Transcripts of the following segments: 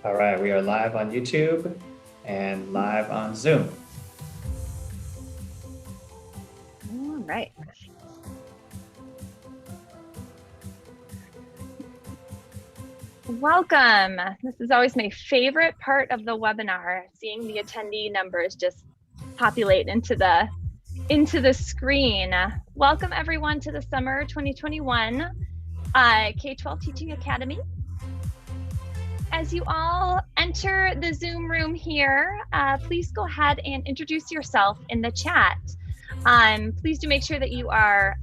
All right, we are live on YouTube and live on Zoom. All right. Welcome. This is always my favorite part of the webinar, seeing the attendee numbers just populate into the screen. Welcome everyone to the summer 2021 K-12 Teaching Academy. As you all enter the Zoom room here, please go ahead and introduce yourself in the chat. Please do make sure that you are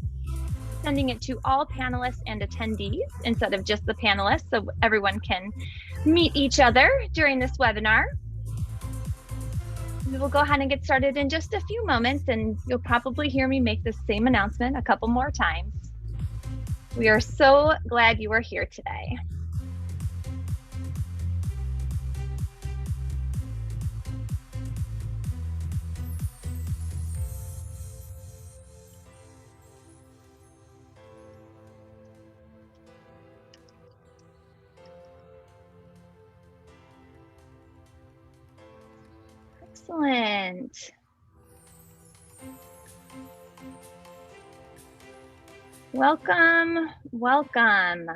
sending it to all panelists and attendees instead of just the panelists, so everyone can meet each other during this webinar. We will go ahead and get started in just a few moments, and you'll probably hear me make the same announcement a couple more times. We are so glad you are here today. Excellent. Welcome, welcome.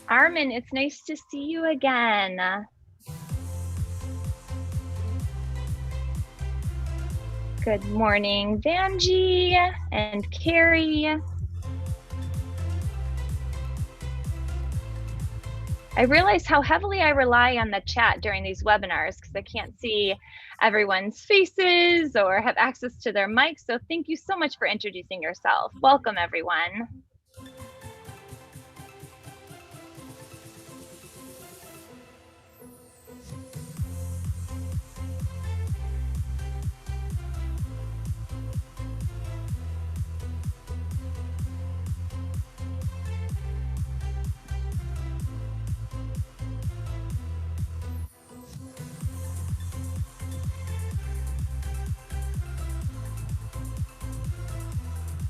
Armin, it's nice to see you again. Good morning, Vanjie and Carrie. I realize how heavily I rely on the chat during these webinars because I can't see everyone's faces or have access to their mics. So thank you so much for introducing yourself. Welcome, everyone.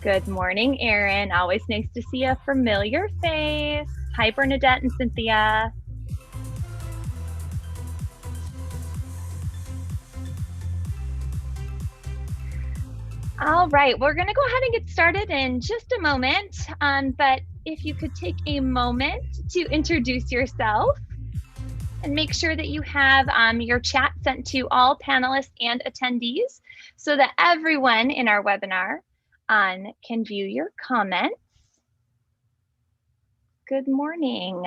Good morning, Erin. Always nice to see a familiar face. Hi, Bernadette and Cynthia. All right, we're gonna go ahead and get started in just a moment, but if you could take a moment to introduce yourself and make sure that you have your chat sent to all panelists and attendees so that everyone in our webinar can view your comments. Good morning.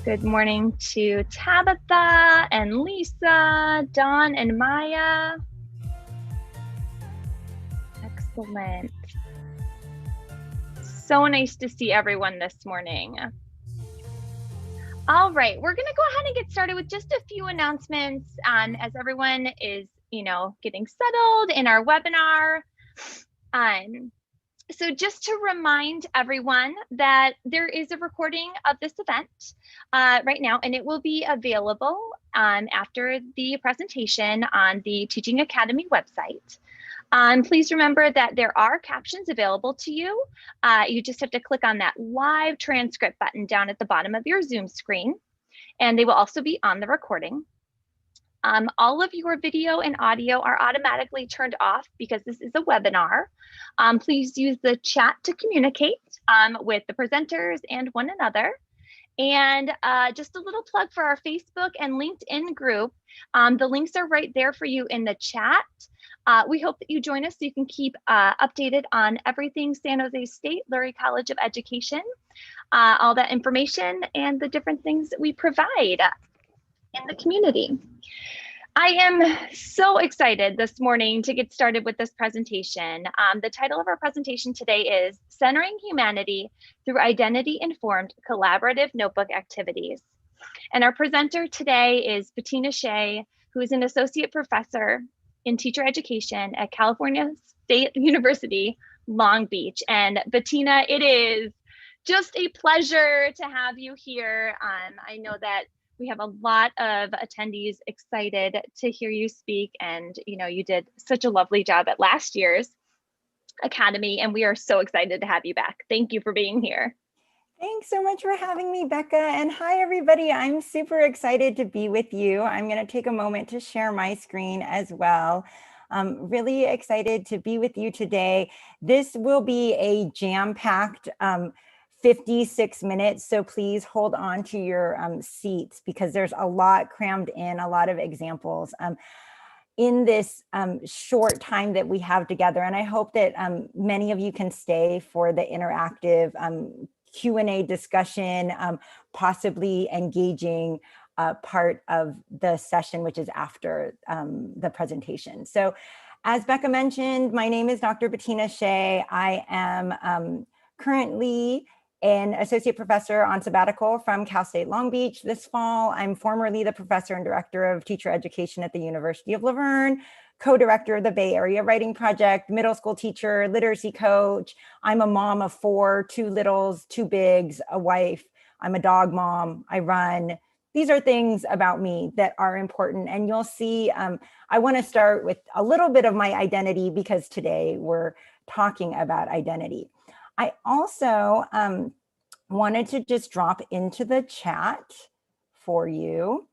Good morning to Tabitha and Lisa, Dawn and Maya. Excellent. So nice to see everyone this morning. All right, we're going to go ahead and get started with just a few announcements as everyone is, getting settled in our webinar. So just to remind everyone that there is a recording of this event right now, and it will be available after the presentation on the Teaching Academy website. Please remember that there are captions available to you. You just have to click on that live transcript button down at the bottom of your Zoom screen, and they will also be on the recording. All of your video and audio are automatically turned off because this is a webinar. Please use the chat to communicate with the presenters and one another. And just a little plug for our Facebook and LinkedIn group. The links are right there for you in the chat. We hope that you join us so you can keep updated on everything San Jose State Lurie College of Education, all that information and the different things that we provide in the community. I am so excited this morning to get started with this presentation. The title of our presentation today is Centering Humanity Through Identity-Informed Collaborative Notebook Activities. And our presenter today is Bettina Shea, who is an associate professor in teacher education at California State University Long Beach. And Bettina, it is just a pleasure to have you here. I know that we have a lot of attendees excited to hear you speak, and you did such a lovely job at last year's Academy, and we are so excited to have you back. Thank you for being here. Thanks so much for having me, Becca. And hi, everybody. I'm super excited to be with you. I'm going to take a moment to share my screen as well. Really excited to be with you today. This will be a jam-packed 56 minutes, so please hold on to your seats because there's a lot crammed in, a lot of examples in this short time that we have together. And I hope that many of you can stay for the interactive Q&A discussion, possibly engaging part of the session, which is after the presentation. So as Becca mentioned, my name is Dr. Bettina Shea. I am currently an associate professor on sabbatical from Cal State Long Beach this fall. I'm formerly the professor and director of teacher education at the University of La Verne, co-director of the Bay Area Writing Project, middle school teacher, literacy coach. I'm a mom of 4, 2 littles, 2 bigs, a wife. I'm a dog mom. I run. These are things about me that are important. And you'll see, I want to start with a little bit of my identity because today we're talking about identity. I also wanted to just drop into the chat for you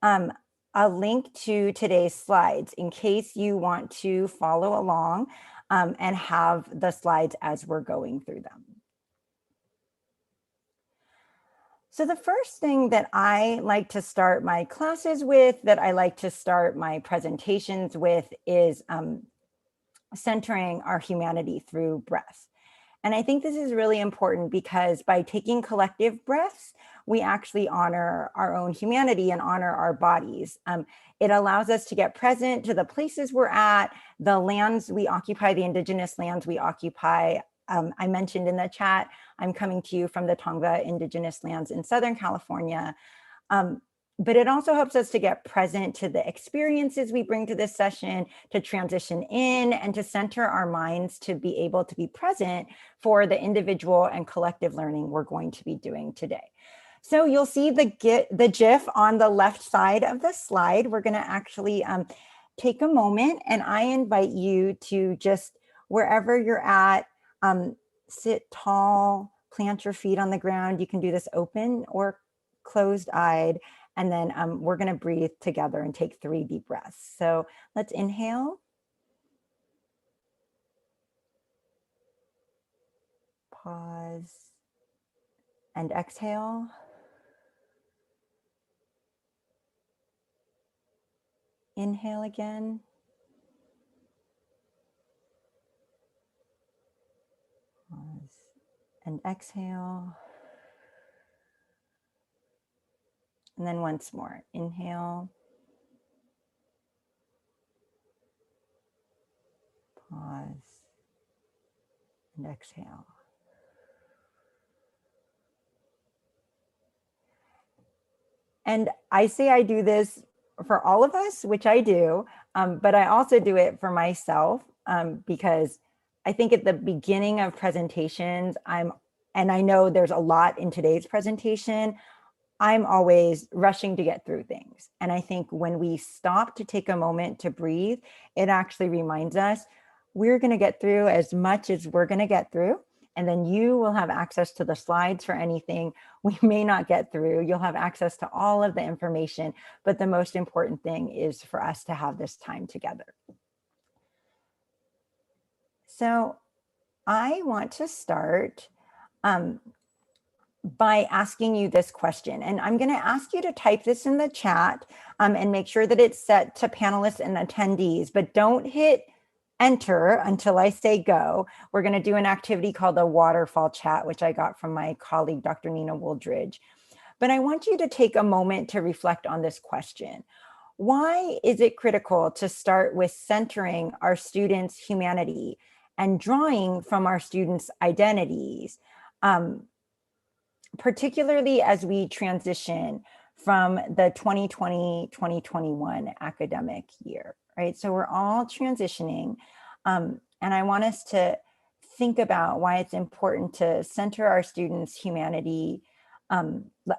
a link to today's slides in case you want to follow along and have the slides as we're going through them. So the first thing that I like to start my classes with, that I like to start my presentations with, is centering our humanity through breath. And I think this is really important because by taking collective breaths, we actually honor our own humanity and honor our bodies. It allows us to get present to the places we're at, the lands we occupy, the indigenous lands we occupy. I mentioned in the chat, I'm coming to you from the Tongva indigenous lands in Southern California. But it also helps us to get present to the experiences we bring to this session, to transition in and to center our minds to be able to be present for the individual and collective learning we're going to be doing today. So you'll see the GIF on the left side of the slide. We're going to actually take a moment, and I invite you to just, wherever you're at, sit tall, plant your feet on the ground. You can do this open or closed-eyed. And then we're going to breathe together and take 3 deep breaths. So let's inhale. Pause. And exhale. Inhale again. Pause. And exhale. And then once more, inhale, pause, and exhale. And I say I do this for all of us, which I do, but I also do it for myself because I think at the beginning of presentations, and I know there's a lot in today's presentation, I'm always rushing to get through things. And I think when we stop to take a moment to breathe, it actually reminds us we're going to get through as much as we're going to get through. And then you will have access to the slides for anything we may not get through. You'll have access to all of the information. But the most important thing is for us to have this time together. So I want to start by asking you this question. And I'm going to ask you to type this in the chat and make sure that it's set to panelists and attendees, but don't hit enter until I say go. We're going to do an activity called the Waterfall Chat, which I got from my colleague, Dr. Nina Wooldridge. But I want you to take a moment to reflect on this question. Why is it critical to start with centering our students' humanity and drawing from our students' identities? Particularly as we transition from the 2020-2021 academic year, right? So we're all transitioning. And I want us to think about why it's important to center our students' humanity,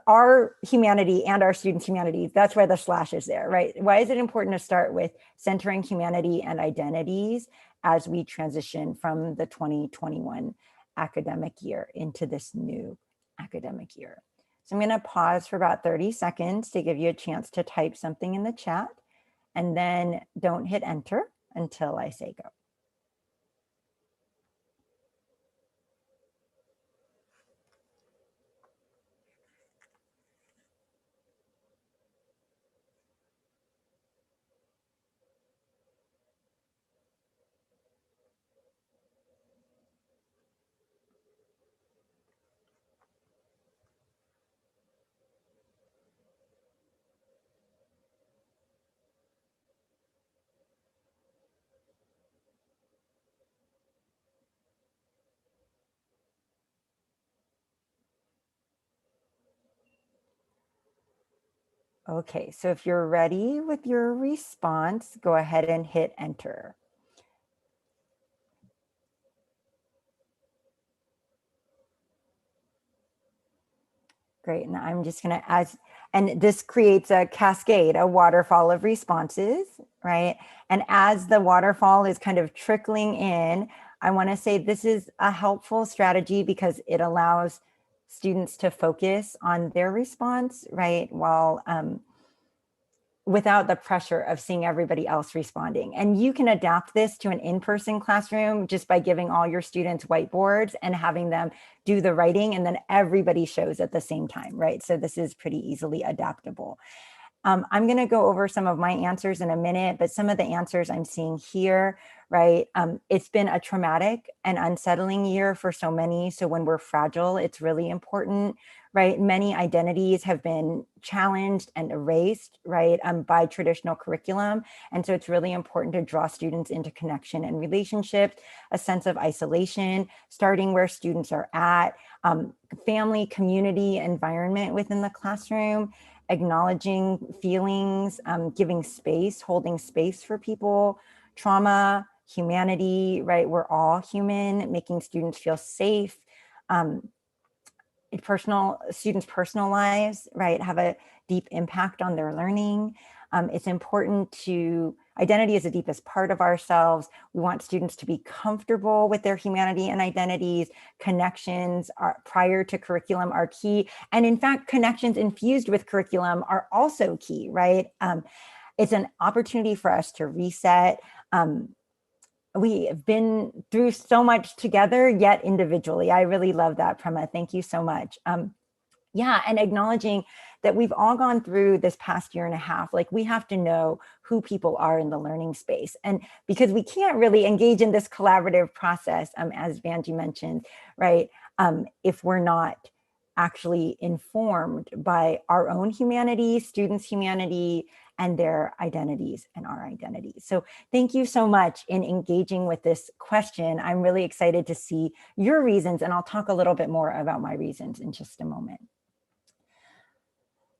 our humanity and our students' humanities. That's why the slash is there, right? Why is it important to start with centering humanity and identities as we transition from the 2021 academic year into this new academic year? So I'm going to pause for about 30 seconds to give you a chance to type something in the chat, and then don't hit enter until I say go. Okay, so if you're ready with your response, go ahead and hit enter. Great, and I'm just gonna, and this creates a cascade, a waterfall of responses, right? And as the waterfall is kind of trickling in, I wanna say this is a helpful strategy because it allows students to focus on their response, right? While, without the pressure of seeing everybody else responding. And you can adapt this to an in-person classroom just by giving all your students whiteboards and having them do the writing, and then everybody shows at the same time, right? So this is pretty easily adaptable. I'm going to go over some of my answers in a minute, but some of the answers I'm seeing here, right? It's been a traumatic and unsettling year for so many. So when we're fragile, it's really important, right? Many identities have been challenged and erased, right, by traditional curriculum. And so it's really important to draw students into connection and relationships, a sense of isolation, starting where students are at, family, community, environment within the classroom, acknowledging feelings, giving space, holding space for people, trauma, humanity, right? We're all human, making students feel safe. Students' personal lives, right, have a deep impact on their learning. It's important to, identity is the deepest part of ourselves. We want students to be comfortable with their humanity and identities. Connections prior to curriculum are key. And in fact, connections infused with curriculum are also key, right? It's an opportunity for us to reset. We have been through so much together, yet individually. I really love that, Prema. Thank you so much. Yeah, and acknowledging that we've all gone through this past year and a half, like we have to know who people are in the learning space. And because we can't really engage in this collaborative process, as Vanji mentioned, right, if we're not actually informed by our own humanity, students' humanity, and their identities and our identities. So thank you so much in engaging with this question. I'm really excited to see your reasons, and I'll talk a little bit more about my reasons in just a moment.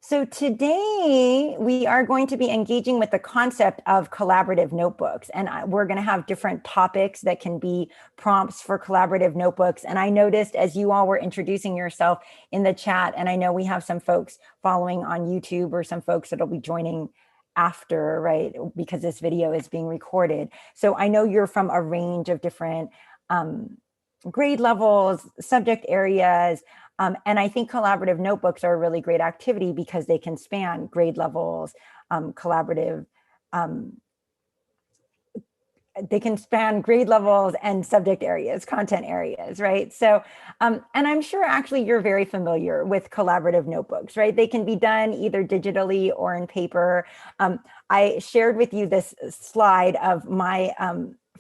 So today we are going to be engaging with the concept of collaborative notebooks, and we're going to have different topics that can be prompts for collaborative notebooks. And I noticed as you all were introducing yourself in the chat, and I know we have some folks following on YouTube or some folks that'll be joining after, right, because this video is being recorded. So I know you're from a range of different grade levels, subject areas, and I think collaborative notebooks are a really great activity because they can span grade levels, they can span grade levels and subject areas, content areas, right? So, and I'm sure actually you're very familiar with collaborative notebooks, right? They can be done either digitally or in paper. I shared with you this slide of my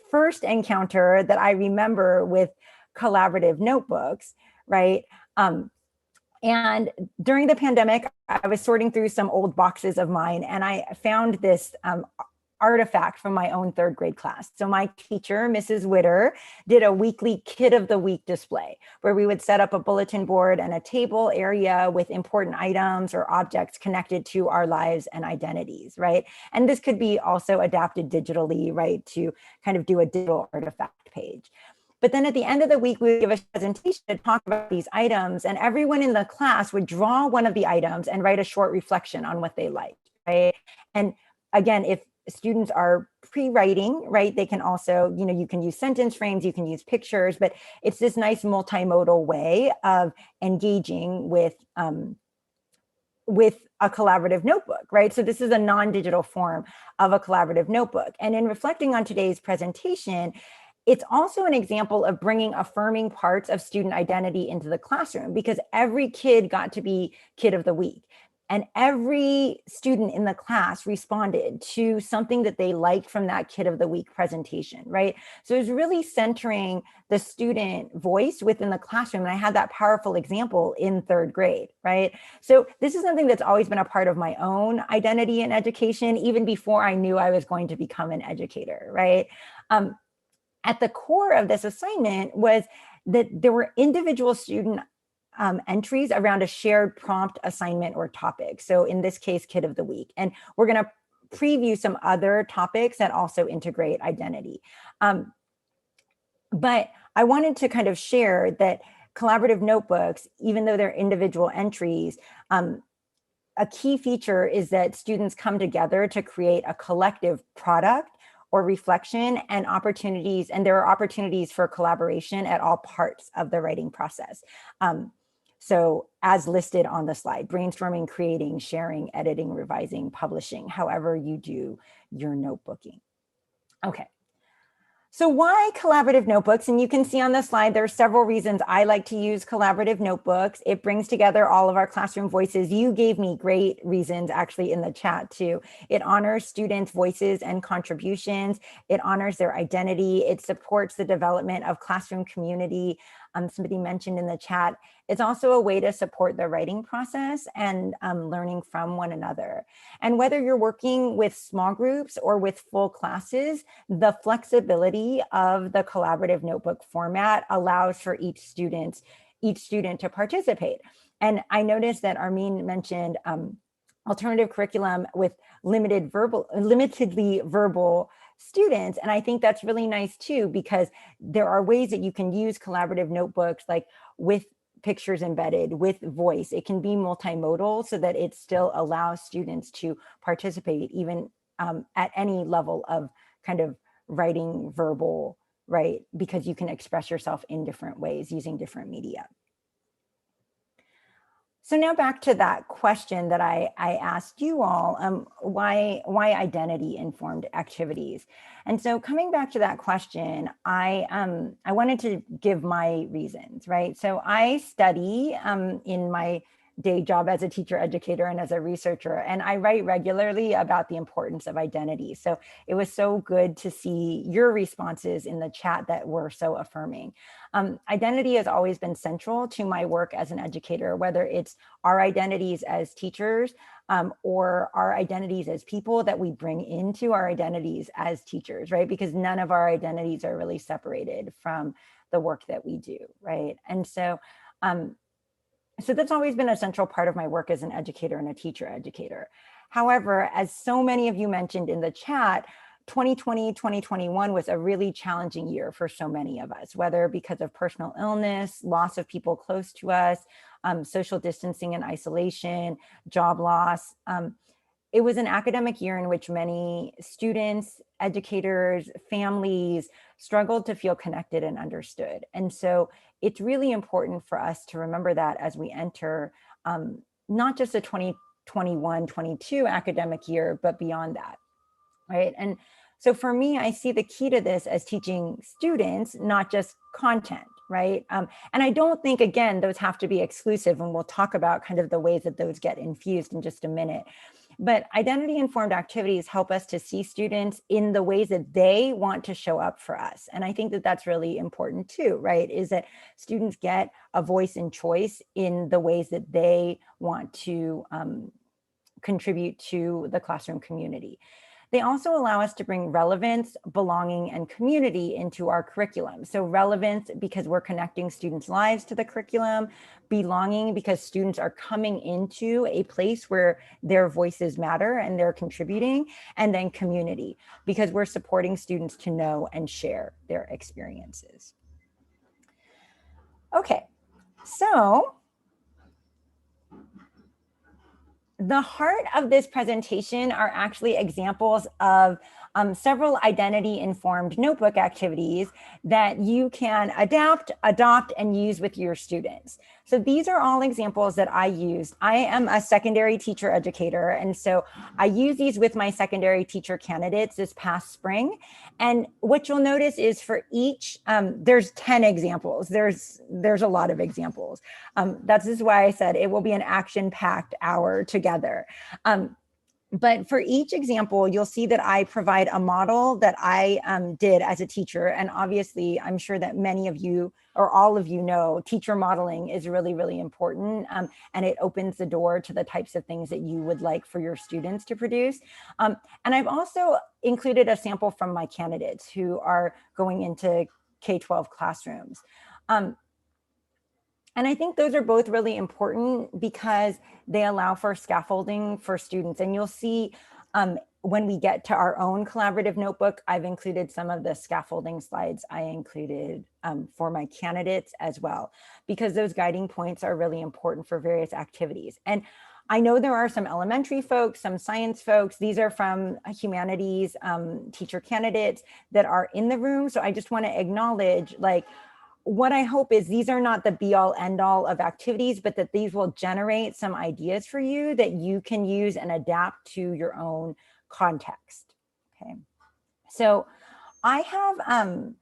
first encounter that I remember with collaborative notebooks, right? And during the pandemic, I was sorting through some old boxes of mine, and I found this artifact from my own third grade class. So my teacher, Mrs. Witter, did a weekly Kid of the Week display where we would set up a bulletin board and a table area with important items or objects connected to our lives and identities, right? And this could be also adapted digitally, right, to kind of do a digital artifact page. But then at the end of the week, we would give a presentation to talk about these items, and everyone in the class would draw one of the items and write a short reflection on what they liked, right? And again, if students are pre-writing, right, they can also, you can use sentence frames, you can use pictures, but it's this nice multimodal way of engaging with a collaborative notebook, right? So this is a non-digital form of a collaborative notebook. And in reflecting on today's presentation, it's also an example of bringing affirming parts of student identity into the classroom, because every kid got to be Kid of the Week. And every student in the class responded to something that they liked from that Kid of the Week presentation, right? So it was really centering the student voice within the classroom. And I had that powerful example in 3rd grade, right? So this is something that's always been a part of my own identity in education, even before I knew I was going to become an educator, right? At the core of this assignment was that there were individual student entries around a shared prompt, assignment, or topic. So in this case, Kid of the Week. And we're going to preview some other topics that also integrate identity. But I wanted to kind of share that collaborative notebooks, even though they're individual entries, a key feature is that students come together to create a collective product or reflection and opportunities, and there are opportunities for collaboration at all parts of the writing process. So as listed on the slide, brainstorming, creating, sharing, editing, revising, publishing, however you do your notebooking. Okay. So why collaborative notebooks? And you can see on the slide, there are several reasons I like to use collaborative notebooks. It brings together all of our classroom voices. You gave me great reasons actually in the chat too. It honors students' voices and contributions. It honors their identity. It supports the development of classroom community. Somebody mentioned in the chat, it's also a way to support the writing process and learning from one another. And whether you're working with small groups or with full classes, the flexibility of the collaborative notebook format allows for each student to participate. And I noticed that Armin mentioned alternative curriculum with limitedly verbal students. And I think that's really nice too, because there are ways that you can use collaborative notebooks, like with pictures embedded, with voice. It can be multimodal so that it still allows students to participate even at any level of kind of writing verbal, right? Because you can express yourself in different ways using different media. So now back to that question that I asked you all, why identity informed activities? And so coming back to that question, I wanted to give my reasons, right? So I study in my day job as a teacher educator and as a researcher, and I write regularly about the importance of identity. So it was so good to see your responses in the chat that were so affirming. Identity has always been central to my work as an educator, whether it's our identities as teachers or our identities as people that we bring into our identities as teachers, right? Because none of our identities are really separated from the work that we do, right? And so, so that's always been a central part of my work as an educator and a teacher educator. However, as so many of you mentioned in the chat, 2020, 2021 was a really challenging year for so many of us, whether because of personal illness, loss of people close to us, social distancing and isolation, job loss. It was an academic year in which many students, educators, families struggled to feel connected and understood. And so it's really important for us to remember that as we enter not just the 2021-22 academic year, but beyond that, right? And so for me, I see the key to this as teaching students, not just content, right? And I don't think, again, those have to be exclusive, and we'll talk about kind of the ways that those get infused in just a minute. But identity-informed activities help us to see students in the ways that they want to show up for us. And I think that that's really important too, right? Is that students get a voice and choice in the ways that they want to contribute to the classroom community. They also allow us to bring relevance, belonging, and community into our curriculum. So relevance because we're connecting students' lives to the curriculum, belonging because students are coming into a place where their voices matter and they're contributing, and then community because we're supporting students to know and share their experiences. Okay, so the heart of this presentation are actually examples of several identity-informed notebook activities that you can adapt, adopt, and use with your students. So these are all examples that I used. I am a secondary teacher educator, and so I use these with my secondary teacher candidates this past spring. And what you'll notice is for each, there's 10 examples. There's a lot of examples. That's just why I said it will be an action-packed hour together. But for each example, you'll see that I provide a model that I did as a teacher. And obviously, I'm sure that many of you or all of you know teacher modeling is really, really important. And it opens the door to the types of things that you would like for your students to produce. And I've also included a sample from my candidates who are going into K-12 classrooms. And I think those are both really important because they allow for scaffolding for students. And you'll see when we get to our own collaborative notebook, I've included some of the scaffolding slides I included for my candidates as well, because those guiding points are really important for various activities. And I know there are some elementary folks, some science folks. These are from humanities teacher candidates that are in the room. So I just want to acknowledge, like, what I hope is these are not the be all end all of activities, but that these will generate some ideas for you that you can use and adapt to your own context. Okay. So I have,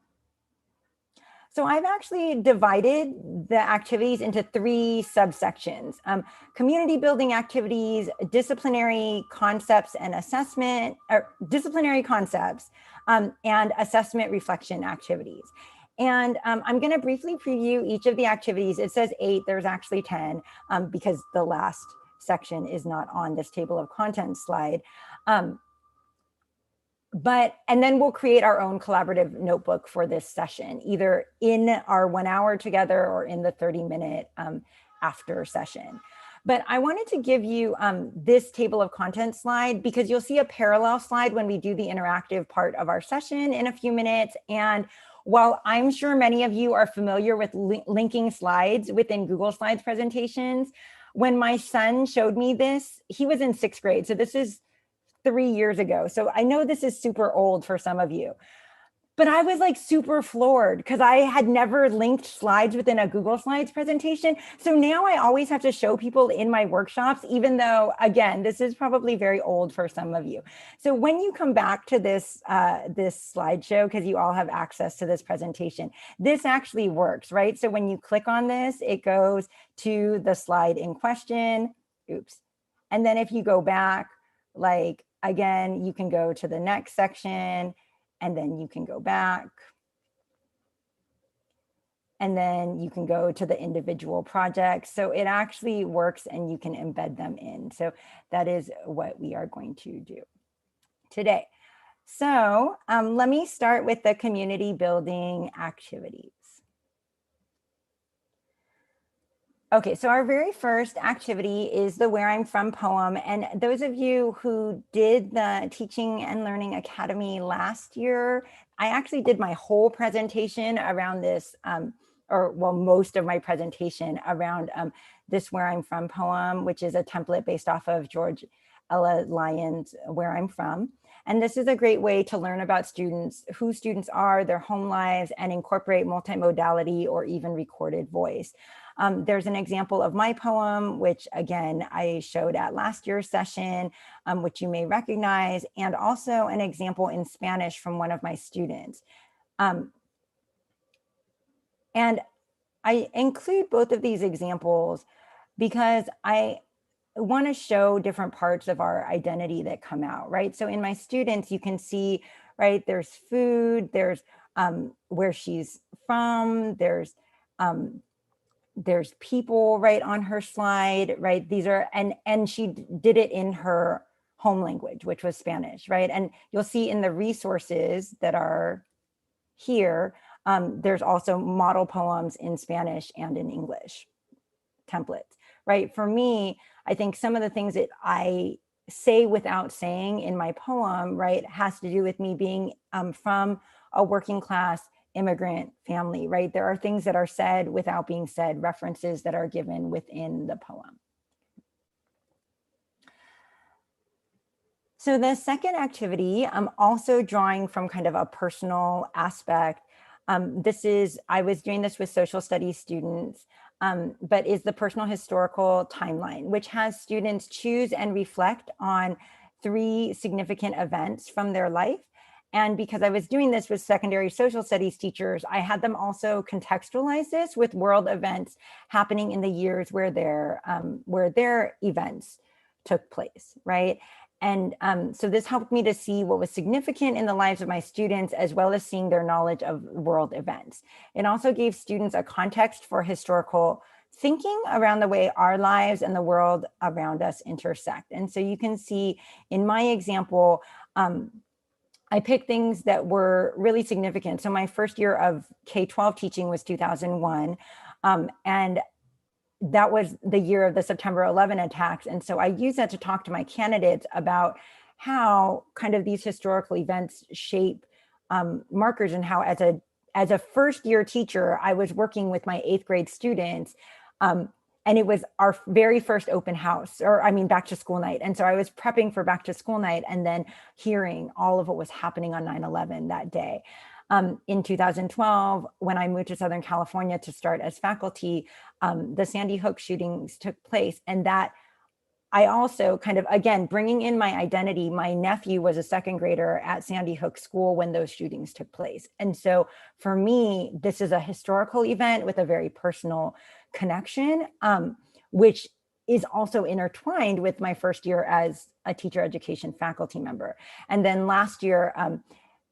I've actually divided the activities into 3 subsections: community building activities, disciplinary concepts and assessment, or disciplinary concepts, and assessment reflection activities. And I'm going to briefly preview each of the activities. It says 8, there's actually 10 because the last section is not on this table of contents slide. And then we'll create our own collaborative notebook for this session, either in our 1 hour together or in the 30-minute after session. But I wanted to give you this table of contents slide because you'll see a parallel slide when we do the interactive part of our session in a few minutes. And while I'm sure many of you are familiar with linking slides within Google Slides presentations, when my son showed me this, he was in 6th grade. So this is 3 years ago. So I know this is super old for some of you, but I was like super floored because I had never linked slides within a Google Slides presentation. So now I always have to show people in my workshops, even though, again, this is probably very old for some of you. So when you come back to this, this slideshow, because you all have access to this presentation, this actually works, right? So when you click on this, it goes to the slide in question. Oops. And then if you go back, like, again, you can go to the next section, and then you can go back. And then you can go to the individual projects. So it actually works and you can embed them in. So that is what we are going to do today. So let me start with the community building activities. Okay, so our very first activity is the Where I'm From poem. And those of you who did the Teaching and Learning Academy last year, I actually did my whole presentation around this, or well, most of my presentation around this Where I'm From poem, which is a template based off of George Ella Lyon's Where I'm From. And this is a great way to learn about students, who students are, their home lives, and incorporate multimodality or even recorded voice. There's an example of my poem, which again, I showed at last year's session, which you may recognize, and also an example in Spanish from one of my students. And I include both of these examples because I want to show different parts of our identity that come out, right? So in my students, you can see, right, there's food, there's where she's from, there's people right on her slide, right? These are, and she did it in her home language, which was Spanish, right? And you'll see in the resources that are here, there's also model poems in Spanish and in English templates, right? For me, I think some of the things that I say without saying in my poem, right, has to do with me being from a working class immigrant family, right? There are things that are said without being said, references that are given within the poem. So the second activity, I'm also drawing from kind of a personal aspect. I was doing this with social studies students, but is the personal historical timeline, which has students choose and reflect on 3 significant events from their life. And because I was doing this with secondary social studies teachers, I had them also contextualize this with world events happening in the years where their events took place, right? And so this helped me to see what was significant in the lives of my students, as well as seeing their knowledge of world events. It also gave students a context for historical thinking around the way our lives and the world around us intersect. And so you can see in my example, I picked things that were really significant. So my first year of K-12 teaching was 2001. And that was the year of the September 11 attacks. And so I used that to talk to my candidates about how kind of these historical events shape markers, and how as a first year teacher, I was working with my 8th grade students. And it was our very first open house, back to school night. And so I was prepping for back to school night and then hearing all of what was happening on 9/11 that day. In 2012, when I moved to Southern California to start as faculty, the Sandy Hook shootings took place. And that I also kind of, again, bringing in my identity, my nephew was a 2nd grader at Sandy Hook School when those shootings took place. And so for me, this is a historical event with a very personal connection, which is also intertwined with my first year as a teacher education faculty member. And then last year,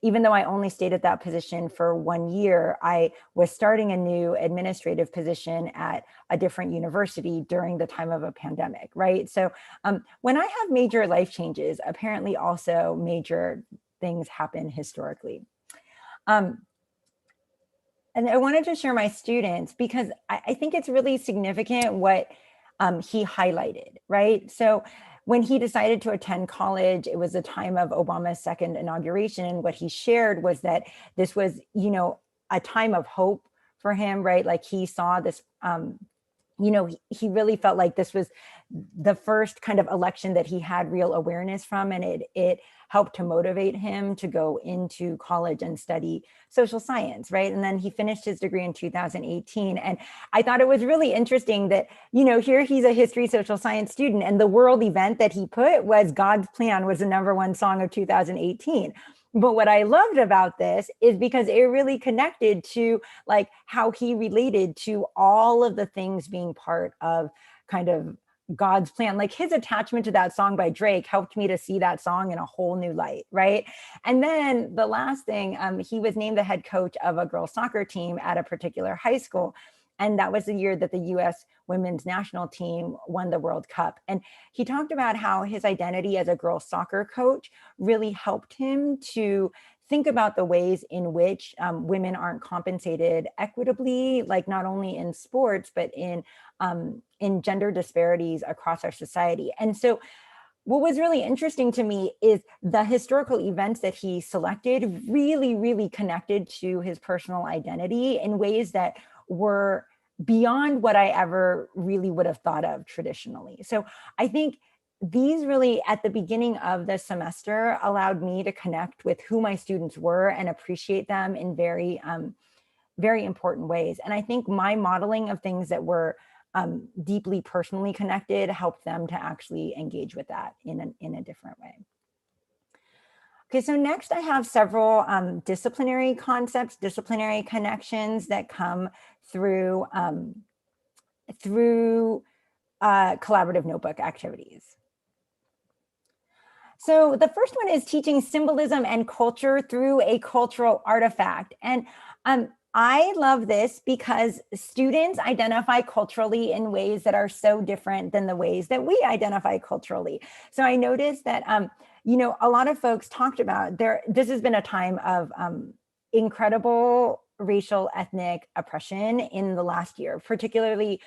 even though I only stayed at that position for 1 year, I was starting a new administrative position at a different university during the time of a pandemic, right? So when I have major life changes, apparently also major things happen historically. And I wanted to share my students because I think it's really significant what he highlighted, right? So when he decided to attend college, it was the time of Obama's 2nd inauguration. And what he shared was that this was, a time of hope for him, right? Like he saw this, he really felt like this was the first kind of election that he had real awareness from, and it helped to motivate him to go into college and study social science, right? And then he finished his degree in 2018. And I thought it was really interesting that, here he's a history social science student, and the world event that he put was God's Plan was the #1 song of 2018. But what I loved about this is because it really connected to like how he related to all of the things being part of kind of God's plan. Like his attachment to that song by Drake helped me to see that song in a whole new light, right? And then the last thing, he was named the head coach of a girls soccer team at a particular high school. And that was the year that the US women's national team won the World Cup. And he talked about how his identity as a girls soccer coach really helped him to think about the ways in which women aren't compensated equitably, like not only in sports, but in gender disparities across our society. And so what was really interesting to me is the historical events that he selected really, really connected to his personal identity in ways that were beyond what I ever really would have thought of traditionally. So I think these really at the beginning of the semester allowed me to connect with who my students were and appreciate them in very, very important ways. And I think my modeling of things that were deeply personally connected helped them to actually engage with that in a different way. Okay, so next I have several disciplinary concepts, disciplinary connections that come through collaborative notebook activities. So the first one is teaching symbolism and culture through a cultural artifact. And I love this because students identify culturally in ways that are so different than the ways that we identify culturally. So I noticed that, a lot of folks talked about this has been a time of incredible racial ethnic oppression in the last year, particularly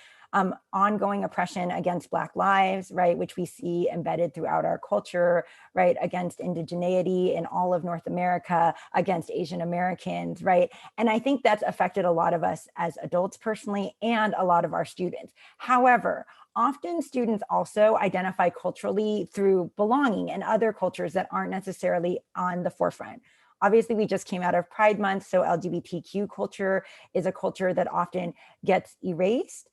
ongoing oppression against Black lives, right, which we see embedded throughout our culture, right, against indigeneity in all of North America, against Asian Americans, right? And I think that's affected a lot of us as adults personally and a lot of our students. However, often students also identify culturally through belonging in other cultures that aren't necessarily on the forefront. Obviously, we just came out of Pride Month, so LGBTQ culture is a culture that often gets erased,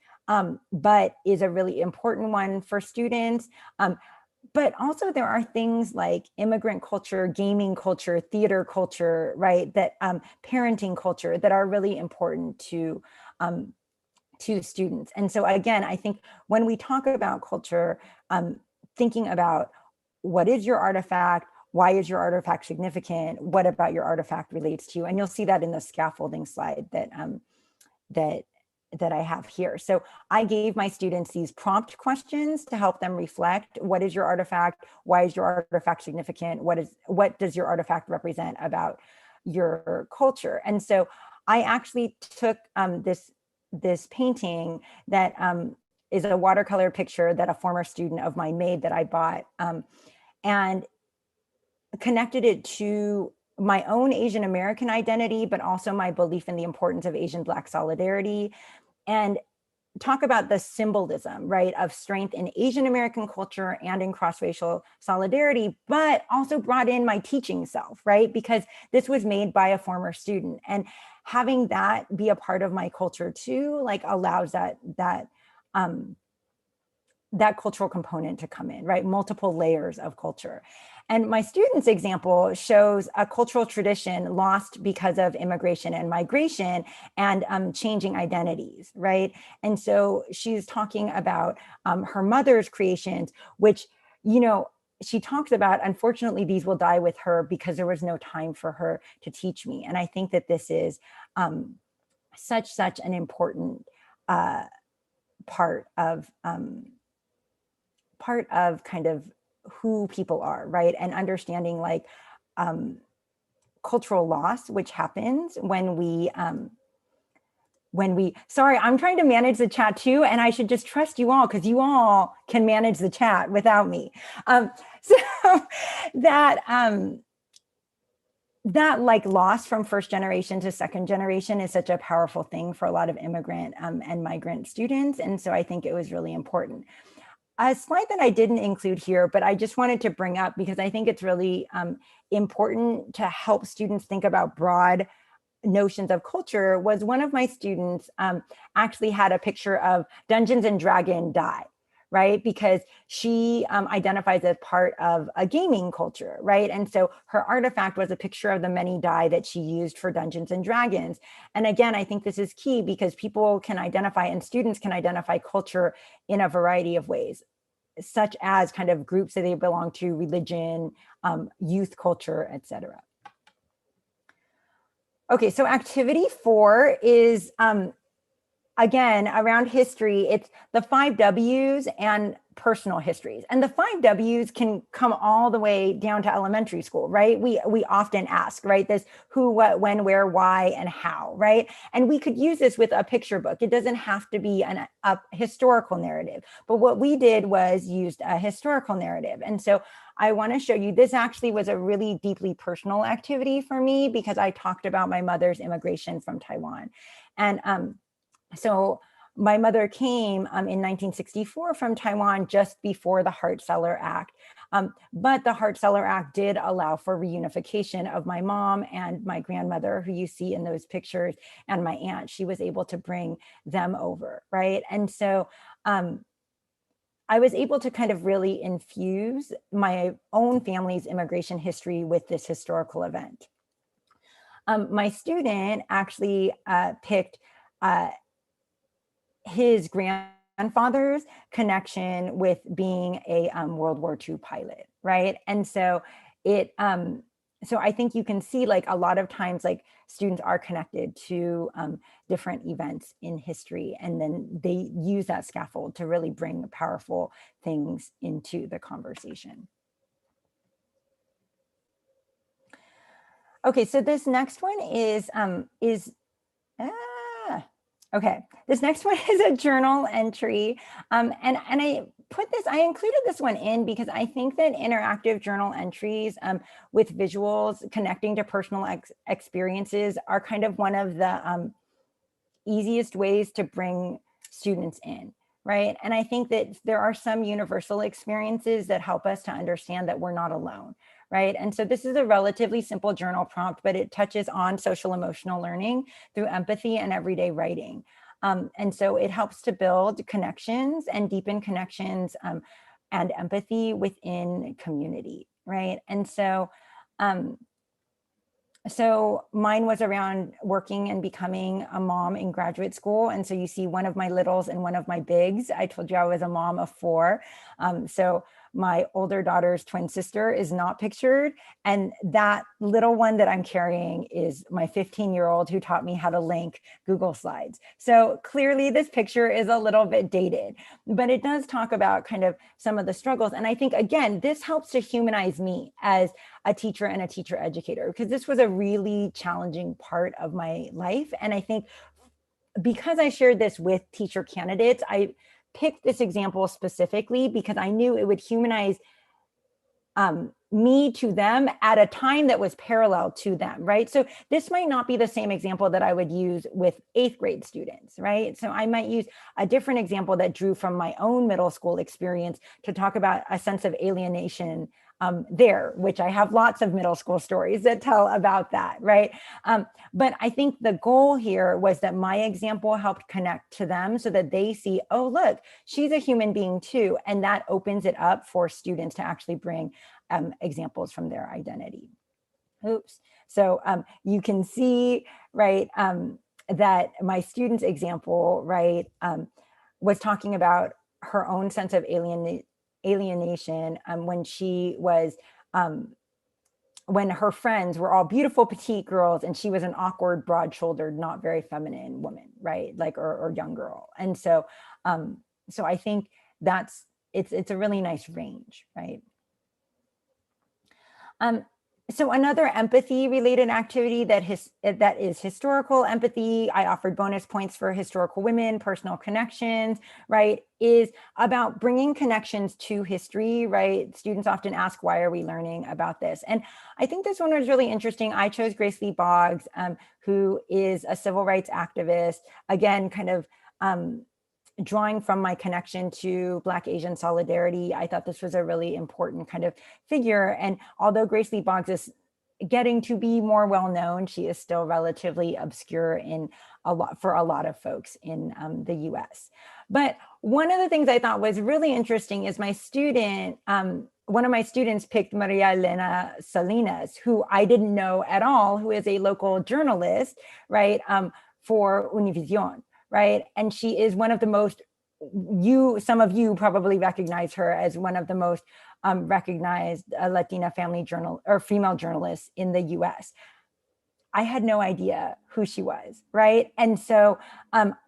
but is a really important one for students. But also there are things like immigrant culture, gaming culture, theater culture, right? That parenting culture that are really important to students. And so again, I think when we talk about culture, thinking about what is your artifact, why is your artifact significant, what about your artifact relates to you, and you'll see that in the scaffolding slide that that I have here. So I gave my students these prompt questions to help them reflect. What is your artifact? Why is your artifact significant? What does your artifact represent about your culture? And so I actually took this painting that is a watercolor picture that a former student of mine made that I bought, and connected it to my own Asian American identity, but also my belief in the importance of Asian Black solidarity, and talk about the symbolism, right, of strength in Asian American culture and in cross-racial solidarity, but also brought in my teaching self, right, because this was made by a former student, and having that be a part of my culture too, like allows that cultural component to come in, right? Multiple layers of culture. And my student's example shows a cultural tradition lost because of immigration and migration and changing identities, right? And so she's talking about her mother's creations, which, you know, she talks about, unfortunately, these will die with her because there was no time for her to teach me. And I think that this is such an important part of kind of who people are, right? And understanding like cultural loss, which happens when we, sorry, I'm trying to manage the chat too, and I should just trust you all because you all can manage the chat without me. So that like loss from first generation to second generation is such a powerful thing for a lot of immigrant and migrant students. And so I think it was really important. A slide that I didn't include here, but I just wanted to bring up because I think it's really important to help students think about broad notions of culture, was one of my students actually had a picture of Dungeons and Dragon die, right? Because she identifies as part of a gaming culture, right? And so her artifact was a picture of the many die that she used for Dungeons and Dragons. And again, I think this is key because people can identify and students can identify culture in a variety of ways, such as kind of groups that they belong to, religion, youth culture, etc. Okay, so activity 4 is, again, around history. It's the 5 W's and personal histories. And the 5 W's can come all the way down to elementary school, right? We often ask, right? This who, what, when, where, why, and how, right? And we could use this with a picture book. It doesn't have to be a historical narrative. But what we did was used a historical narrative. And so I want to show you, this actually was a really deeply personal activity for me because I talked about my mother's immigration from Taiwan. And so my mother came in 1964 from Taiwan just before the Hart-Celler Act. But the Hart-Celler Act did allow for reunification of my mom and my grandmother, who you see in those pictures, and my aunt. She was able to bring them over, right? And so I was able to kind of really infuse my own family's immigration history with this historical event. My student actually picked his grandfather's connection with being a World War II pilot, right? And so so I think you can see like a lot of times like students are connected to different events in history, and then they use that scaffold to really bring powerful things into the conversation. Okay, so this next one is Okay, this next one is a journal entry. And I included this one in because I think that interactive journal entries with visuals connecting to personal experiences are kind of one of the easiest ways to bring students in, right? And I think that there are some universal experiences that help us to understand that we're not alone, right? And so this is a relatively simple journal prompt, but it touches on social emotional learning through empathy and everyday writing. And so it helps to build connections and deepen connections and empathy within community, right? And so, so mine was around working and becoming a mom in graduate school. And so you see one of my littles and one of my bigs. I told you I was a mom of 4. So my older daughter's twin sister is not pictured. And that little one that I'm carrying is my 15-year-old who taught me how to link Google Slides. So clearly this picture is a little bit dated, but it does talk about kind of some of the struggles. And I think, again, this helps to humanize me as a teacher and a teacher educator, because this was a really challenging part of my life. And I think because I shared this with teacher candidates, I picked this example specifically because I knew it would humanize me to them at a time that was parallel to them, right? So this might not be the same example that I would use with 8th grade students, right? So I might use a different example that drew from my own middle school experience to talk about a sense of alienation there, which I have lots of middle school stories that tell about that, right? But I think the goal here was that my example helped connect to them so that they see, oh, look, she's a human being too. And that opens it up for students to actually bring examples from their identity. Oops. So you can see, right, that my student's example, right, was talking about her own sense of alienation when she was, when her friends were all beautiful petite girls and she was an awkward, broad-shouldered, not very feminine woman, right, like or young girl. And so, so I think that's it's a really nice range, right? So another empathy related activity that is historical empathy, I offered bonus points for historical women, personal connections, right, is about bringing connections to history, right? Students often ask, why are we learning about this? And I think this one was really interesting. I chose Grace Lee Boggs, who is a civil rights activist, again, kind of drawing from my connection to Black Asian solidarity. I thought this was a really important kind of figure. And although Grace Lee Boggs is getting to be more well-known, she is still relatively obscure for a lot of folks in the US. But one of the things I thought was really interesting is my student, one of my students picked Maria Elena Salinas, who I didn't know at all, who is a local journalist, right, for Univision. Right. And she is one of the most, some of you probably recognize her as one of the most recognized Latina female journalists in the US. I had no idea who she was, right? And so,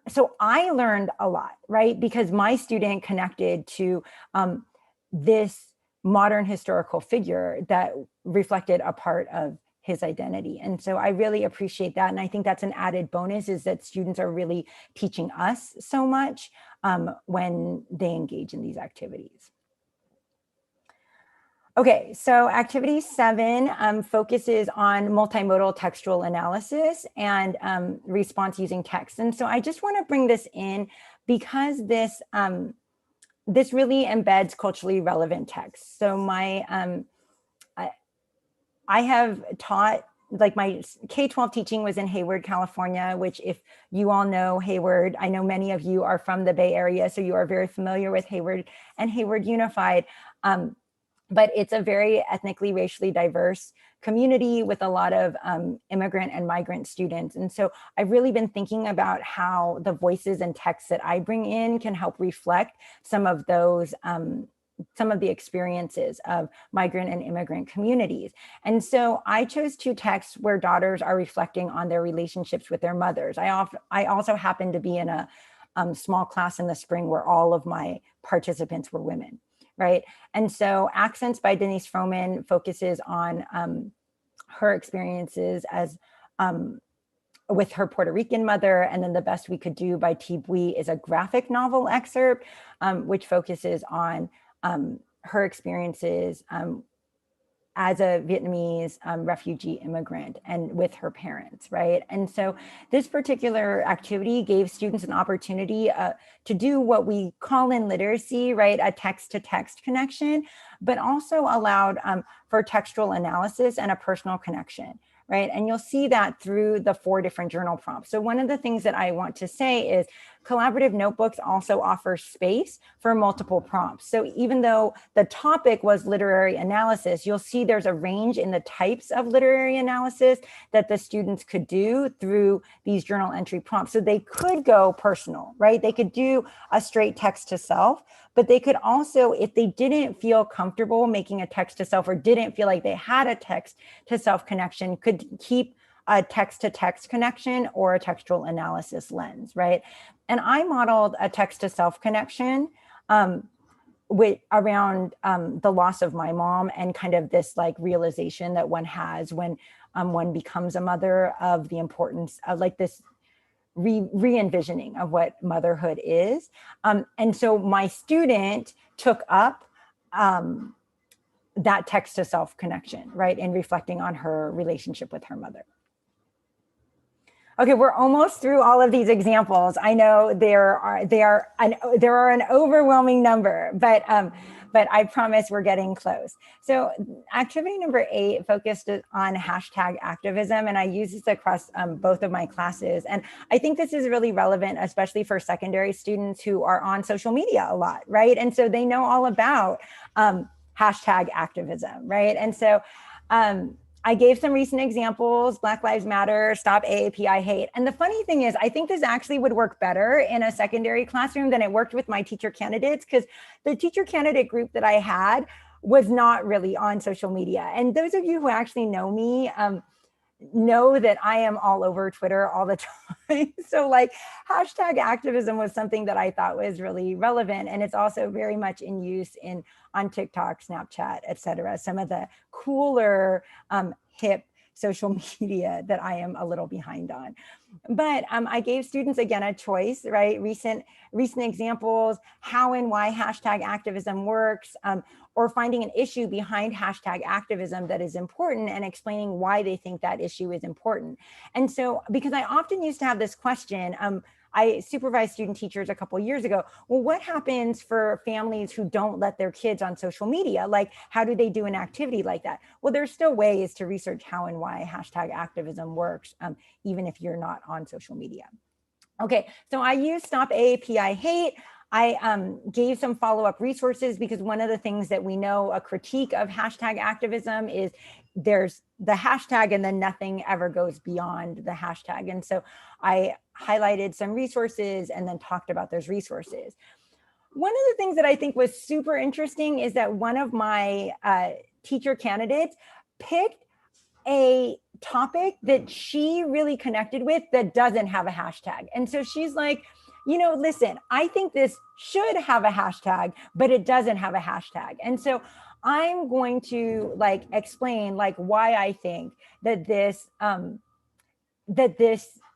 so I learned a lot, right? Because my student connected to this modern historical figure that reflected a part of his identity. And so I really appreciate that. And I think that's an added bonus, is that students are really teaching us so much when they engage in these activities. Okay, so activity 7 focuses on multimodal textual analysis and response using text. And so I just want to bring this in because this this really embeds culturally relevant text. So I have taught, like my K-12 teaching was in Hayward, California, which if you all know Hayward, I know many of you are from the Bay Area, so you are very familiar with Hayward and Hayward Unified. But it's a very ethnically, racially diverse community with a lot of immigrant and migrant students. And so I've really been thinking about how the voices and texts that I bring in can help reflect some of those some of the experiences of migrant and immigrant communities. And so I chose 2 texts where daughters are reflecting on their relationships with their mothers. I also happened to be in a small class in the spring where all of my participants were women, right? And so Accents by Denise Froman focuses on her experiences as with her Puerto Rican mother. And then The Best We Could Do by Thi Bui is a graphic novel excerpt, which focuses on her experiences as a Vietnamese refugee immigrant and with her parents, right? And so this particular activity gave students an opportunity to do what we call in literacy, right? A text-to-text connection, but also allowed for textual analysis and a personal connection, right? And you'll see that through the 4 different journal prompts. So one of the things that I want to say is collaborative notebooks also offer space for multiple prompts. So even though the topic was literary analysis, you'll see there's a range in the types of literary analysis that the students could do through these journal entry prompts. So they could go personal, right? They could do a straight text to self, but they could also, if they didn't feel comfortable making a text to self or didn't feel like they had a text to self connection, could keep a text-to-text connection or a textual analysis lens, right? And I modeled a text-to-self connection around the loss of my mom and kind of this like realization that one has when one becomes a mother, of the importance of like this re-envisioning of what motherhood is. And so my student took up that text-to-self connection, right? And reflecting on her relationship with her mother. Okay, we're almost through all of these examples. I know there are an overwhelming number, but I promise we're getting close. So activity number 8 focused on hashtag activism, and I use this across both of my classes. And I think this is really relevant, especially for secondary students who are on social media a lot, right? And so they know all about hashtag activism, right? And so I gave some recent examples: Black Lives Matter, Stop AAPI Hate. And the funny thing is, I think this actually would work better in a secondary classroom than it worked with my teacher candidates, because the teacher candidate group that I had was not really on social media. And those of you who actually know me, know that I am all over Twitter all the time. So like hashtag activism was something that I thought was really relevant. And it's also very much in use on TikTok, Snapchat, et cetera, some of the cooler, hip social media that I am a little behind on. But I gave students, again, a choice, right? Recent examples, how and why hashtag activism works, or finding an issue behind hashtag activism that is important and explaining why they think that issue is important. And so, because I often used to have this question, I supervised student teachers a couple of years ago. Well, what happens for families who don't let their kids on social media? Like, how do they do an activity like that? Well, there's still ways to research how and why hashtag activism works, even if you're not on social media. Okay, so I used Stop AAPI Hate. I gave some follow-up resources, because one of the things that we know, a critique of hashtag activism, is there's the hashtag and then nothing ever goes beyond the hashtag. And so I highlighted some resources and then talked about those resources. One of the things that I think was super interesting is that one of my teacher candidates picked a topic that she really connected with that doesn't have a hashtag. And so she's like, you know, listen, I think this should have a hashtag, but it doesn't have a hashtag. And so I'm going to like explain like why I think that this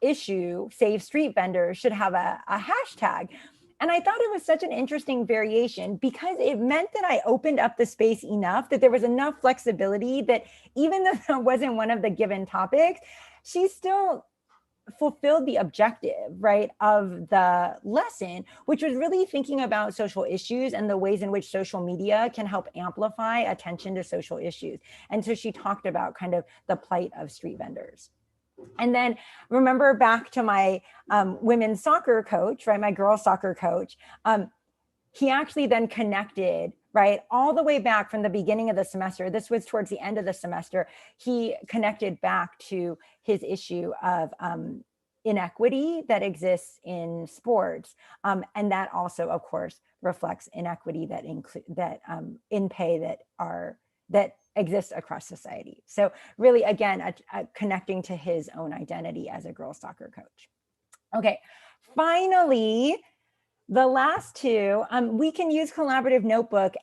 issue, Save Street Vendors, should have a hashtag. And I thought it was such an interesting variation, because it meant that I opened up the space enough that there was enough flexibility that even though that wasn't one of the given topics, she still fulfilled the objective, right, of the lesson, which was really thinking about social issues and the ways in which social media can help amplify attention to social issues. And so she talked about kind of the plight of street vendors. And then remember back to my women's soccer coach, right, my girls soccer coach, he actually then connected, right, all the way back from the beginning of the semester. This was towards the end of the semester. He connected back to his issue of inequity that exists in sports, and that also, of course, reflects inequity that in pay that exists across society. So really, again, connecting to his own identity as a girls soccer coach. Okay, finally, the last two, we can use collaborative notebook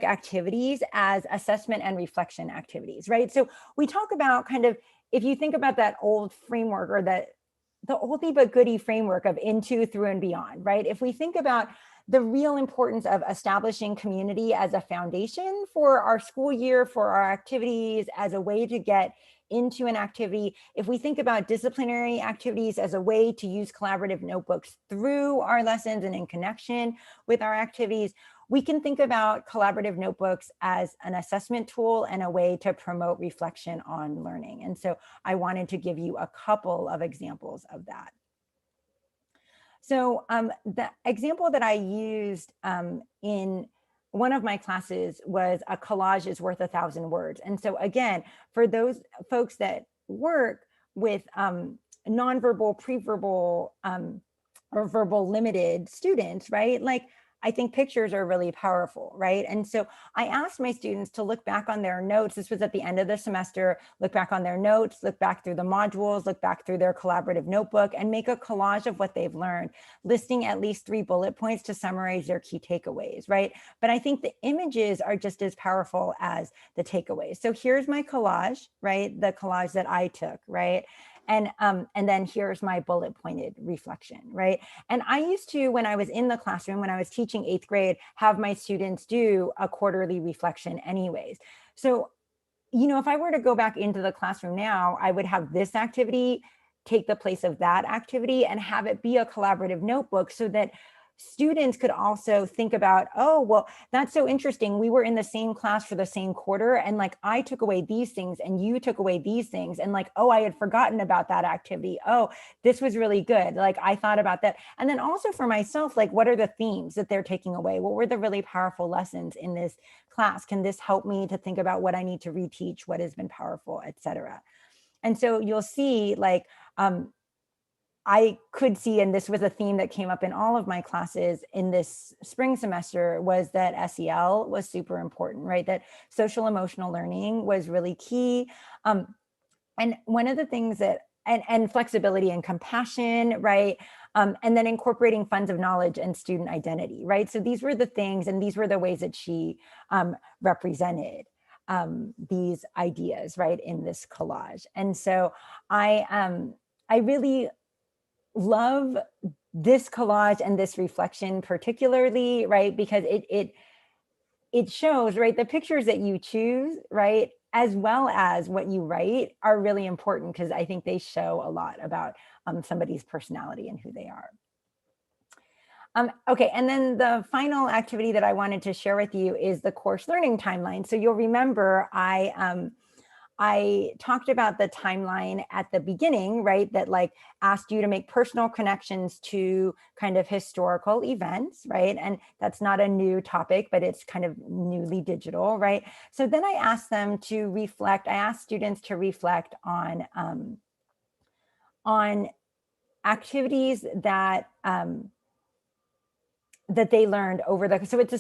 activities as assessment and reflection activities, right? So we talk about kind of if you think about that old framework, or the oldie but goodie framework of into, through, and beyond, right? If we think about the real importance of establishing community as a foundation for our school year, for our activities, as a way to get into an activity, if we think about disciplinary activities as a way to use collaborative notebooks through our lessons and in connection with our activities, we can think about collaborative notebooks as an assessment tool and a way to promote reflection on learning. And so I wanted to give you a couple of examples of that. So the example that I used in one of my classes was a collage is worth 1,000 words. And so again, for those folks that work with nonverbal, preverbal, or verbal limited students, right? Like, I think pictures are really powerful, right? And so I asked my students to look back on their notes. This was at the end of the semester, look back on their notes, look back through the modules, look back through their collaborative notebook, and make a collage of what they've learned, listing at least 3 bullet points to summarize their key takeaways, right? But I think the images are just as powerful as the takeaways. So here's my collage, right? The collage that I took, right? And then here's my bullet pointed reflection, right? And I used to, when I was in the classroom, when I was teaching 8th grade, have my students do a quarterly reflection anyways. So, you know, if I were to go back into the classroom now, I would have this activity take the place of that activity and have it be a collaborative notebook so that students could also think about, oh, well, that's so interesting. We were in the same class for the same quarter, and like I took away these things and you took away these things, and like, oh, I had forgotten about that activity. Oh, this was really good. Like I thought about that. And then also for myself, like what are the themes that they're taking away? What were the really powerful lessons in this class? Can this help me to think about what I need to reteach, what has been powerful, etc. And so you'll see, like, I could see, and this was a theme that came up in all of my classes in this spring semester, was that SEL was super important, right? That social emotional learning was really key. And one of the things that, and flexibility and compassion, right? And then incorporating funds of knowledge and student identity, right? So these were the things, and these were the ways that she represented these ideas, right, in this collage. And so I really love this collage and this reflection particularly, right? Because it shows, right, the pictures that you choose, right, as well as what you write are really important, because I think they show a lot about somebody's personality and who they are. Okay, and then the final activity that I wanted to share with you is the course learning timeline. So you'll remember I talked about the timeline at the beginning, right? That like asked you to make personal connections to kind of historical events, right? And that's not a new topic, but it's kind of newly digital, right? So then I asked them to reflect. I asked students to reflect on activities that that they learned over the, so it's a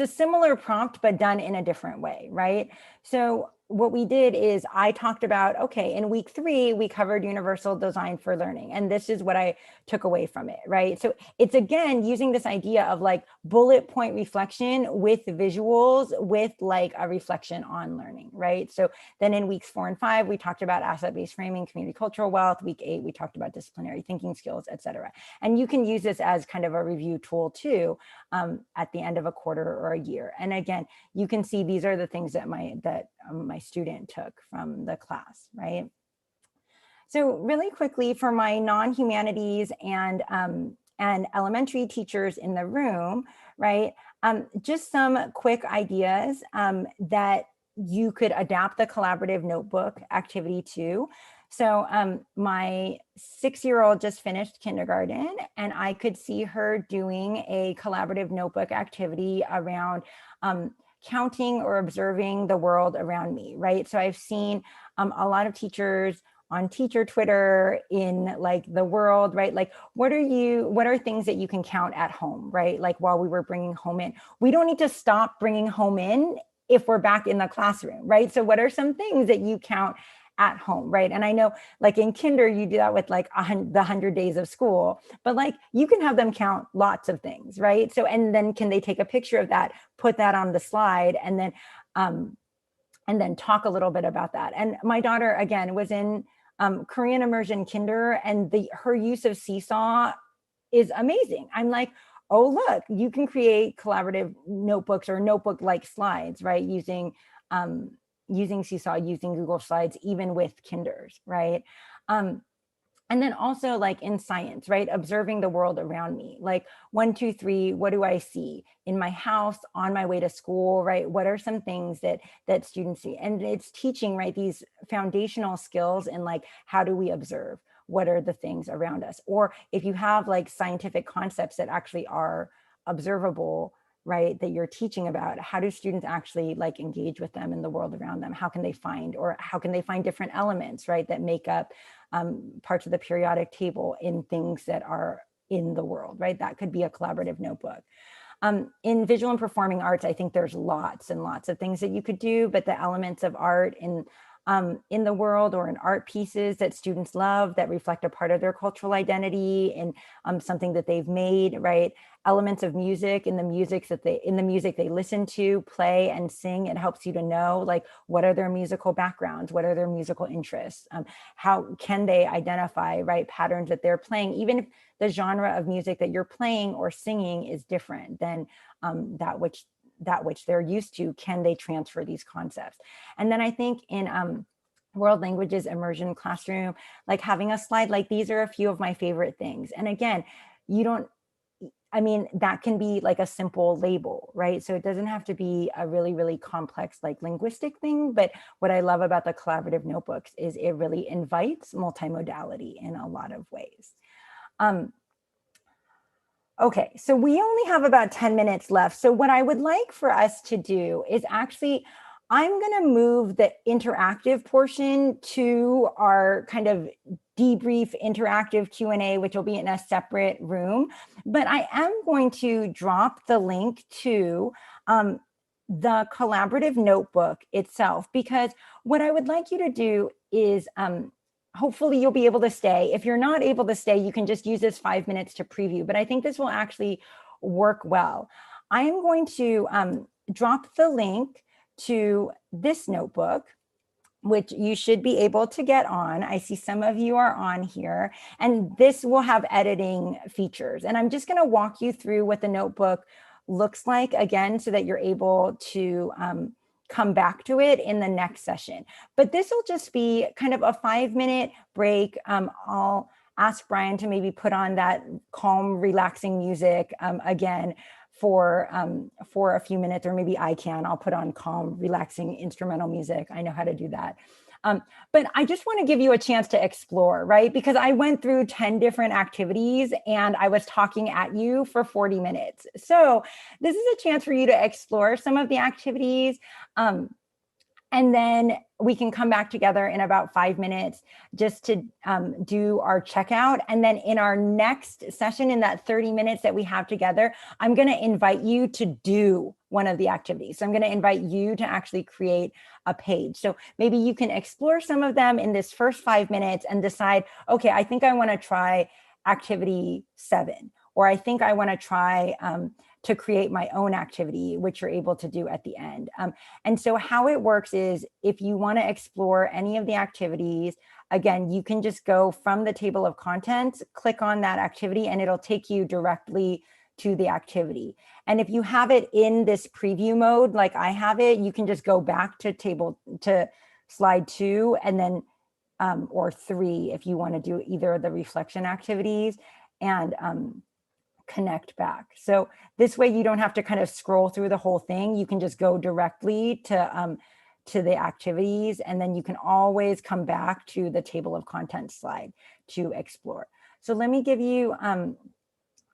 similar prompt, but done in a different way, right? So what we did is I talked about, okay, in week 3, we covered universal design for learning. And this is what I took away from it, right? So it's again, using this idea of like bullet point reflection with visuals, with like a reflection on learning, right? So then in weeks 4 and 5, we talked about asset-based framing, community cultural wealth. Week 8, we talked about disciplinary thinking skills, et cetera. And you can use this as kind of a review tool too, at the end of a quarter or a year. And again, you can see these are the things that my student took from the class, right? So really quickly, for my non-humanities and elementary teachers in the room, right? Just some quick ideas that you could adapt the collaborative notebook activity to. So my 6-year-old just finished kindergarten, and I could see her doing a collaborative notebook activity around counting or observing the world around me, right? So I've seen a lot of teachers on teacher Twitter in like the world, right? Like, what are things that you can count at home, right? Like while we were bringing home in, we don't need to stop bringing home in if we're back in the classroom, right? So what are some things that you count at home, right? And I know like in kinder, you do that with like the 100 days of school, but like you can have them count lots of things, right? So, and then can they take a picture of that, put that on the slide, and and then talk a little bit about that. And my daughter, again, was in Korean immersion kinder, and her use of Seesaw is amazing. I'm like, oh, look, you can create collaborative notebooks or notebook-like slides, right? Using Seesaw, using Google Slides, even with kinders, right? And then also like in science, right? Observing the world around me, like 1, 2, 3, what do I see in my house, on my way to school, right? What are some things that students see? And it's teaching, right, these foundational skills in like, how do we observe? What are the things around us? Or if you have like scientific concepts that actually are observable, right, that you're teaching about, how do students actually like engage with them in the world around them? How can they find different elements, right, that make up parts of the periodic table in things that are in the world, right? That could be a collaborative notebook. In visual and performing arts, I think there's lots and lots of things that you could do, but the elements of art in the world or in art pieces that students love that reflect a part of their cultural identity and something that they've made, right? Elements of music in the music they listen to, play and sing. It helps you to know like what are their musical backgrounds, what are their musical interests, how can they identify, right, patterns that they're playing, even if the genre of music that you're playing or singing is different than that which they're used to. Can they transfer these concepts? And then I think in world languages immersion classroom, like having a slide like these are a few of my favorite things. And again, that can be like a simple label, right? So it doesn't have to be a really, really complex like linguistic thing. But what I love about the collaborative notebooks is it really invites multimodality in a lot of ways. Okay, so we only have about 10 minutes left. So what I would like for us to do is actually, I'm going to move the interactive portion to our kind of debrief interactive Q&A, which will be in a separate room. But I am going to drop the link to the collaborative notebook itself, because what I would like you to do is hopefully you'll be able to stay. If you're not able to stay, you can just use this 5 minutes to preview, but I think this will actually work well. I am going to drop the link to this notebook, which you should be able to get on. I see some of you are on here, and this will have editing features. And I'm just going to walk you through what the notebook looks like again, so that you're able to come back to it in the next session. But this will just be kind of a 5-minute break. I'll ask Brian to maybe put on that calm, relaxing music again for a few minutes, or maybe I'll put on calm, relaxing instrumental music. I know how to do that. But I just want to give you a chance to explore, right? Because I went through 10 different activities and I was talking at you for 40 minutes. So this is a chance for you to explore some of the activities. And then we can come back together in about 5 minutes just to do our checkout. And then in our next session, in that 30 minutes that we have together, I'm going to invite you to do one of the activities. So I'm going to invite you to actually create a page. So maybe you can explore some of them in this first 5 minutes and decide, okay, I think I want to try activity 7, or I think I want to try to create my own activity, which you're able to do at the end. And so how it works is, if you want to explore any of the activities, again, you can just go from the table of contents, click on that activity, and it'll take you directly to the activity. And if you have it in this preview mode, like I have it, you can just go back to slide 2, and then or 3 if you want to do either of the reflection activities, and connect back. So this way you don't have to kind of scroll through the whole thing. You can just go directly to the activities, and then you can always come back to the table of contents slide to explore. So let me give you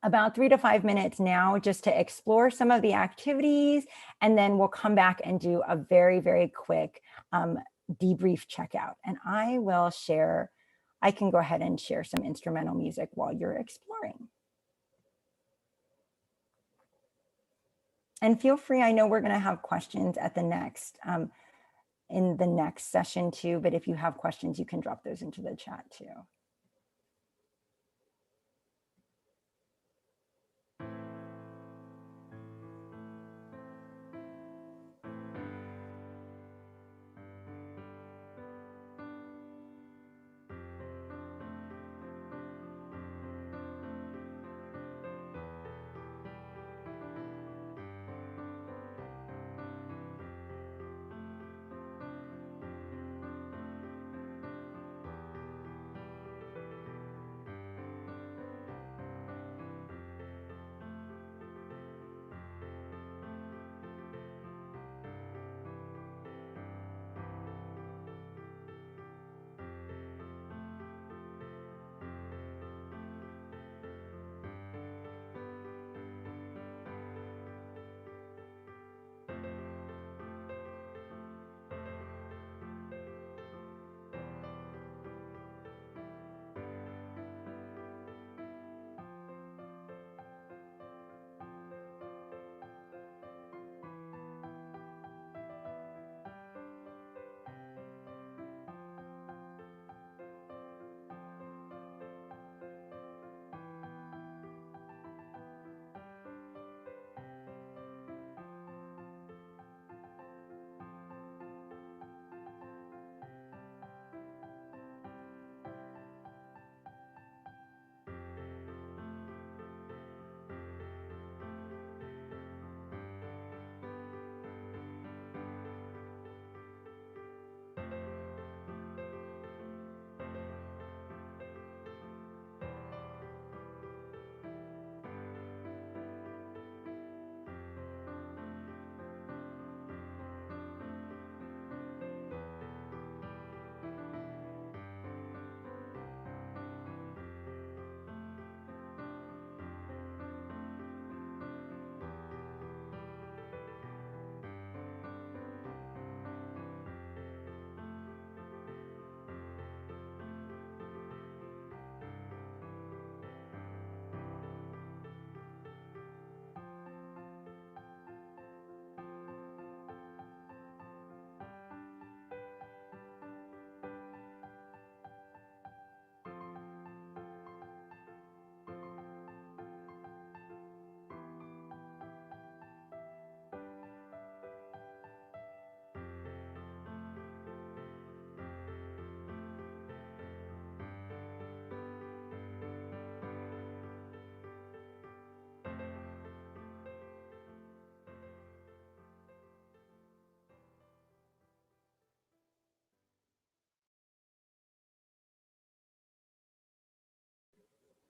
about 3 to 5 minutes now just to explore some of the activities, and then we'll come back and do a very, very quick debrief checkout. And I can go ahead and share some instrumental music while you're exploring. And feel free, I know we're going to have questions at the next, in the next session too, but if you have questions, you can drop those into the chat too.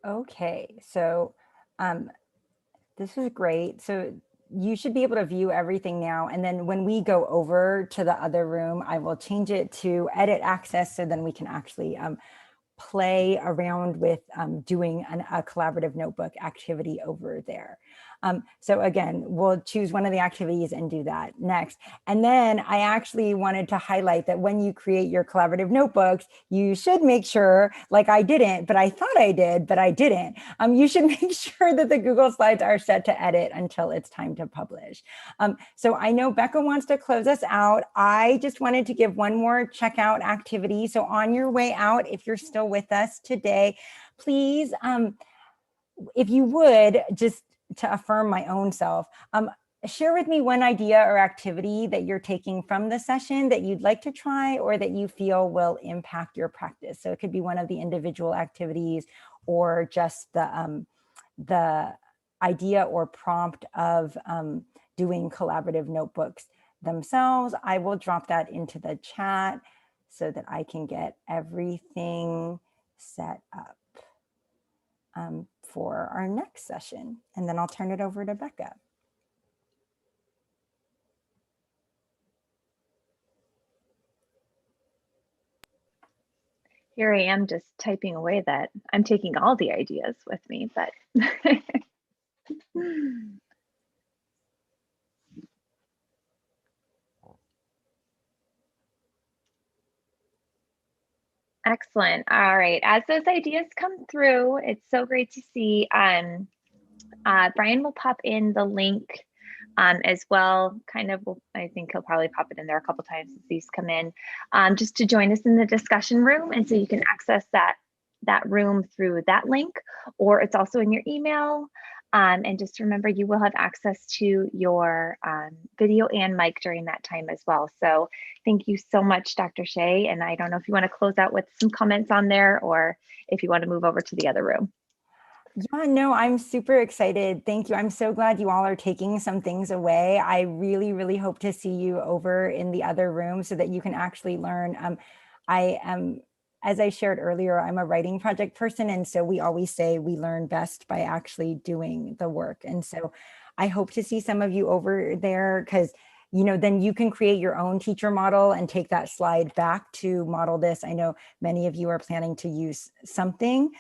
Okay, so this is great. So you should be able to view everything now. And then when we go over to the other room, I will change it to edit access so then we can actually play around with doing a collaborative notebook activity over there. So again, we'll choose one of the activities and do that next. And then I actually wanted to highlight that when you create your collaborative notebooks, you should make sure, like I didn't, but I thought I did, but I didn't. You should make sure that the Google Slides are set to edit until it's time to publish. So I know Becca wants to close us out. I just wanted to give one more checkout activity. So on your way out, if you're still with us today, please, if you would, just to affirm my own self, share with me one idea or activity that you're taking from the session that you'd like to try or that you feel will impact your practice. So it could be one of the individual activities or just the idea or prompt of doing collaborative notebooks themselves. I will drop that into the chat so that I can get everything set up for our next session. And then I'll turn it over to Becca. Here I am just typing away that I'm taking all the ideas with me, but excellent. All right, as those ideas come through, it's so great to see. Brian will pop in the link as well. I think he'll probably pop it in there a couple times as these come in, just to join us in the discussion room. And so you can access that room through that link, or it's also in your email. And just remember, you will have access to your video and mic during that time as well. So thank you so much, Dr. Shea. And I don't know if you want to close out with some comments on there, or if you want to move over to the other room. Yeah, no, I'm super excited. Thank you. I'm so glad you all are taking some things away. I really, really hope to see you over in the other room so that you can actually learn. I am, as I shared earlier, I'm a writing project person. And so we always say we learn best by actually doing the work. And so I hope to see some of you over there because then you can create your own teacher model and take that slide back to model this. I know many of you are planning to use something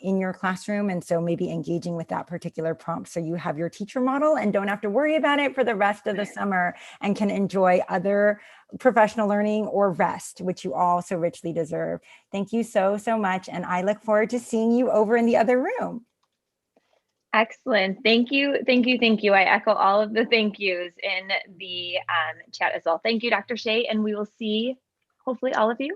in your classroom. And so maybe engaging with that particular prompt so you have your teacher model and don't have to worry about it for the rest of the summer and can enjoy other professional learning or rest, which you all so richly deserve. Thank you so, so much. And I look forward to seeing you over in the other room. Excellent. Thank you. Thank you. Thank you. I echo all of the thank yous in the chat as well. Thank you, Dr. Shea. And we will see hopefully all of you